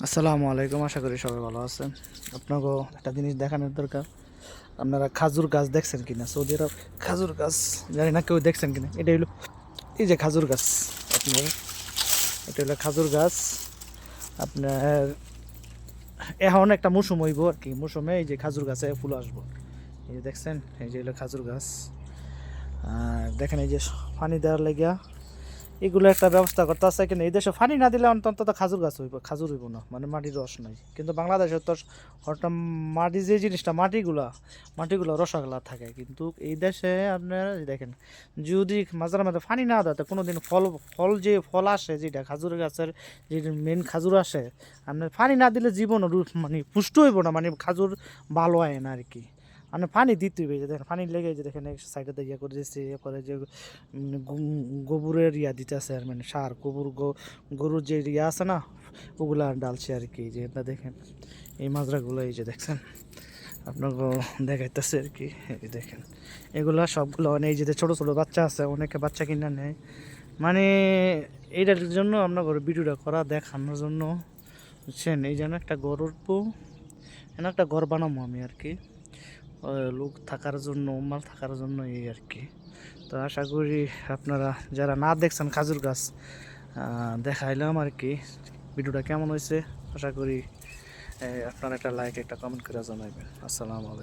আসসালামু আলাইকুম, আশা করি সবাই ভালো আছেন। আপনাকে একটা জিনিস দেখানোর দরকার। আপনারা খাজুর গাছ দেখছেন কিনা? সৌদি আরব খাজুর গাছ, জানি না কেউ দেখছেন কিনা। এটা হলো এই যে খাজুর গাছ। আপনার এটা হলো খাজুর গাছ। আপনার এখন একটা মৌসুম হইব আর কি, মৌসুমে এই যে খাজুর গাছে ফুল আসবো। এই যে দেখছেন, এই যে হলো খাজুর গাছ। আর দেখেন এই যে পানি দেওয়ার লাগিয়া এগুলো একটা ব্যবস্থা করতে আছে, কিন্তু এই দেশে পানি না দিলে অন্তত খাজুর গাছ হইব, খাজুর হইব না, মানে মাটির রস নাই। কিন্তু বাংলাদেশে তো হঠাৎ মাটি যে জিনিসটা মাটিগুলো রসাগুলা থাকে, কিন্তু এই দেশে আপনারা দেখেন, যদি মাঝে মাঝে পানি না দেয় কোনো দিন ফল আসে, যেটা খাজুর গাছের যে মেন খাজুর আসে, আপনার পানি না দিলে জীবন মানে পুষ্ট হইব না, মানে খাজুর ভালো হয় না আর কি। মানে পানি দিতে হবে, যে দেখেন পানি লেগে, যে দেখেন সাইডে ইয়ে করে দিচ্ছে, পরে যে গোবরের দিতে আছে, আর মানে সার গরুর যে আছে না, ওগুলা ডালছে আর কি। যে এটা দেখেন এই মাজরাগুলো, এই যে দেখছেন, আপনাকে দেখাইতেছে আর কি। এই দেখেন এগুলা সবগুলো, মানে এই যে ছোটো ছোটো বাচ্চা আছে, অনেকে বাচ্চা কিনে নেয়, মানে এইটার জন্য আপনার ভিডিওটা করা, দেখানোর জন্য, বুঝছেন। এই যেন একটা গরুর একটা ঘর বানাবো আমি আর কি, লোক থাকার জন্য, মাল থাকার জন্য, এই আর কি। তো আশা করি আপনারা যারা না দেখছেন খাজুর গাছ, দেখাইলাম আর কি, ভিডিওটা কেমন হয়েছে। আশা করি আপনারা একটা লাইক একটা কমেন্ট করে জানাবেন। আসসালামু আলাইকুম।